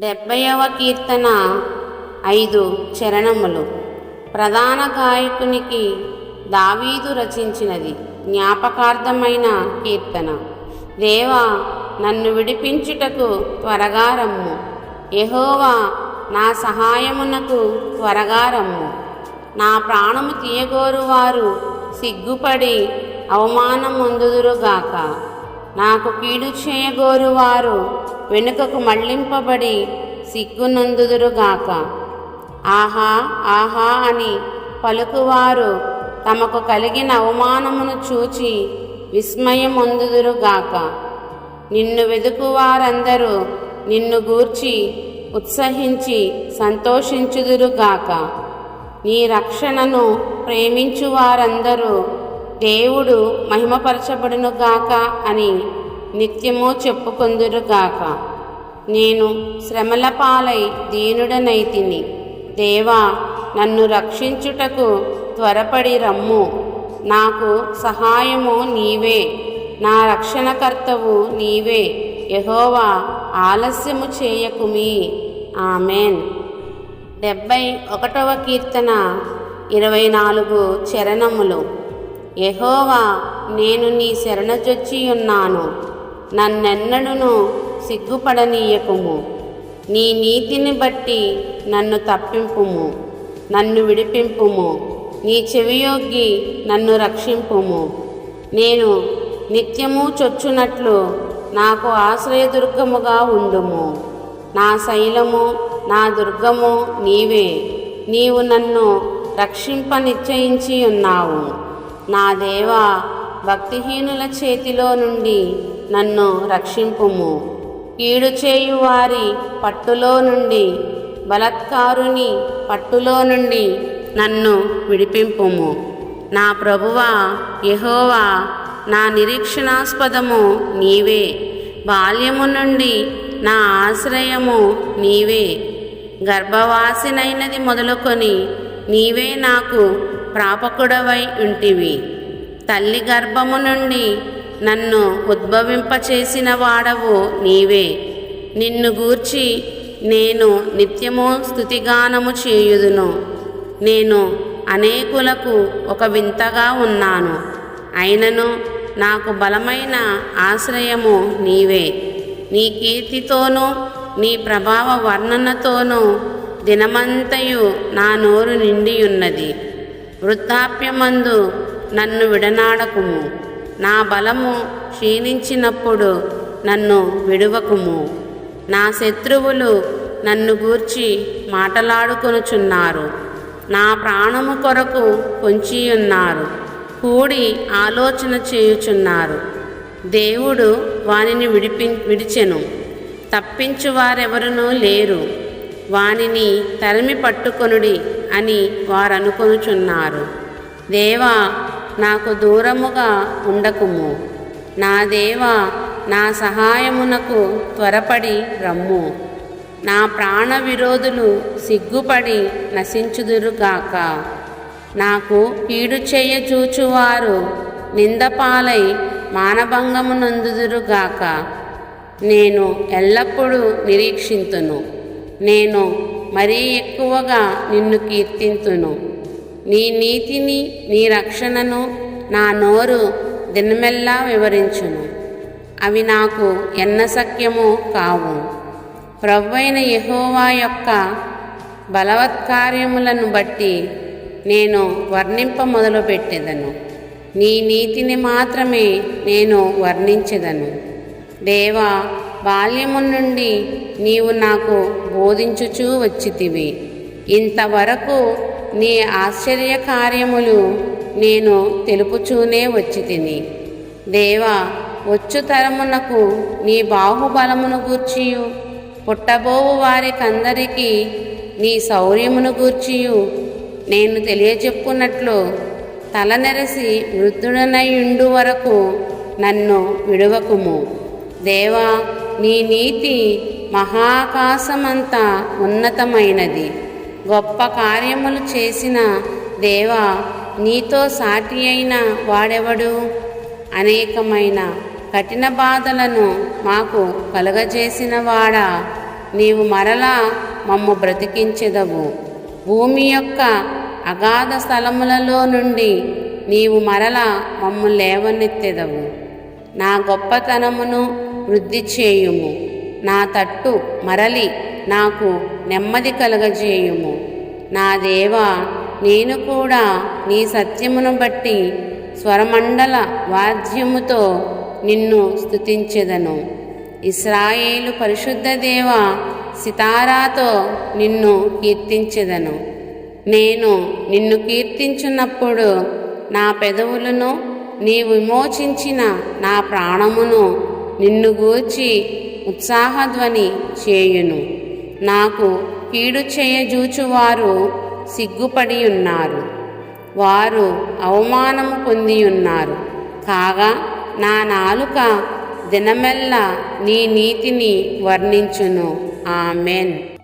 70వ కీర్తన 5 చరణములు. ప్రధాన గాయకునికి దావీదు రచించినది. జ్ఞాపకార్థమైన కీర్తన. దేవా, నన్ను విడిపించుటకు త్వరగా రమ్ము. యెహోవా, నా సహాయమునకు త్వరగా రమ్ము. నా ప్రాణము తీయగోరువారు సిగ్గుపడి అవమానమొందుదురుగాక. నాకు కీడు చేయగోరువారు వెనుకకు మళ్లింపబడి సిగ్గునందుదురుగాక. ఆహా ఆహా అని పలుకువారు తమకు కలిగిన అవమానమును చూచి విస్మయమొందుదురుగాక. నిన్ను వెదుకువారందరూ నిన్ను గూర్చి ఉత్సహించి సంతోషించుదురుగాక. నీ రక్షణను ప్రేమించువారందరూ దేవుడు మహిమపరచబడునుగాక అని నిత్యము చెప్పుకొందురుగాక. నేను శ్రమల పాలై దీనుడనైతిని. దేవా, నన్ను రక్షించుటకు త్వరపడి రమ్ము. నాకు సహాయము నీవే, నా రక్షణకర్తవు నీవే. యెహోవా, ఆలస్యము చేయకుమి. ఆమెన్. 71వ కీర్తన 24 చరణములు. యెహోవా, నేను నీ శరణజొచ్చియున్నాను. నన్నెన్నడును సిగ్గుపడనీయకుము. నీ నీతిని బట్టి నన్ను తప్పింపుము, నన్ను విడిపింపుము. నీ చెవియొగ్గి నన్ను రక్షింపుము. నేను నిత్యము చొచ్చునట్లు నాకు ఆశ్రయదుర్గముగా ఉండుము. నా శైలము, నా దుర్గము నీవే. నీవు నన్ను రక్షింప నిశ్చయించి ఉన్నావు. నా దేవా, భక్తిహీనుల చేతిలో నుండి నన్ను రక్షింపుము. కీడు చేయువారి పట్టులో నుండి, బలత్కారుని పట్టులో నుండి నన్ను విడిపింపుము. నా ప్రభువా యెహోవా, నా నిరీక్షణాస్పదము నీవే. బాల్యము నుండి నా ఆశ్రయము నీవే. గర్భవాసినైనది మొదలుకొని నీవే నాకు ప్రాపకుడవై ఉంటివి. తల్లి గర్భము నుండి నన్ను ఉద్భవింపచేసిన వాడవు నీవే. నిన్ను గూర్చి నేను నిత్యము స్తుతిగానము చేయుదును. నేను అనేకులకు ఒక వింతగా ఉన్నాను. అయినను నాకు బలమైన ఆశ్రయము నీవే. నీ కీర్తితోనూ నీ ప్రభావ వర్ణనతోనూ దినమంతయు నా నోరు నిండియున్నది. వృద్ధాప్యమందు నన్ను విడనాడకుము. నా బలము క్షీణించినప్పుడు నన్ను విడువకుము. నా శత్రువులు నన్ను గూర్చి మాటలాడుకొనుచున్నారు. నా ప్రాణము కొరకు పొంచియున్నారు. కూడి ఆలోచన చేయుచున్నారు. దేవుడు వానిని విడిచెను. తప్పించువారెవరునూ లేరు. వానిని తరిమి పట్టుకొనుడి అని వారనుకొనుచున్నారు. దేవా, నాకు దూరముగా ఉండకుము. నా దేవా, నా సహాయమునకు త్వరపడి రమ్ము. నా ప్రాణ విరోధులు సిగ్గుపడి నశించుదురుగాక. నాకు కీడు చేయచూచువారు నిందపాలై మానభంగమునందుదురుగాక. నేను ఎల్లప్పుడూ నిరీక్షింతును. నేను మరీ ఎక్కువగా నిన్ను కీర్తింతును. నీ నీతిని, నీ రక్షణను నా నోరు దినమెల్లా వివరించును. అవి నాకు ఎన్నశక్యము కావు. ప్రభువైన యెహోవా యొక్క బలవత్కార్యములను బట్టి నేను వర్ణింప మొదలుపెట్టెదను. నీ నీతిని మాత్రమే నేను వర్ణించెదను. దేవా, బాల్యము నుండి నీవు నాకు బోధించుచూ వచ్చితివి. ఇంతవరకు నీ ఆశ్చర్య కార్యములు నేను తెలుపుచూనే వచ్చితిని. దేవా, వచ్చు తరమునకు నీ బాహుబలమును గూర్చియు, పుట్టబోవు వారికందరికీ నీ శౌర్యమును గూర్చియు నేను తెలియజెప్పునట్లు తలనెరసి వృద్ధుడనయుండు వరకు నన్ను విడువకుము. దేవా, నీ నీతి మహాకాశమంత ఉన్నతమైనది. గొప్ప కార్యములు చేసిన దేవా, నీతో సాటి అయిన వాడెవడు? అనేకమైన కఠిన బాధలను మాకు కలుగజేసిన వాడా, నీవు మరలా మమ్ము బ్రతికించెదవు. భూమి యొక్క అగాధ స్థలములలో నుండి నీవు మరలా మమ్ము లేవనెత్తెదవు. నా గొప్పతనమును వృద్ధి చేయుము. నా తట్టు మరలి నాకు నెమ్మది కలగజేయుము. నా దేవా, నేను కూడా నీ సత్యమును బట్టి స్వరమండల వాద్యముతో నిన్ను స్తుతించెదను. ఇశ్రాయేలు పరిశుద్ధ దేవ, సితారాతో నిన్ను కీర్తించెదను. నేను నిన్ను కీర్తించున్నప్పుడు నా పెదవులను, నీవు విమోచించిన నా ప్రాణమును నిన్ను గూర్చి ఉత్సాహధ్వని చేయును. నాకు కీడు చేయజూచువారు సిగ్గుపడి ఉన్నారు. వారు అవమానము పొంది ఉన్నారు. కాగా నా నాలుక దినమెల్లా నీ నీతిని వర్ణించును. ఆమెన్.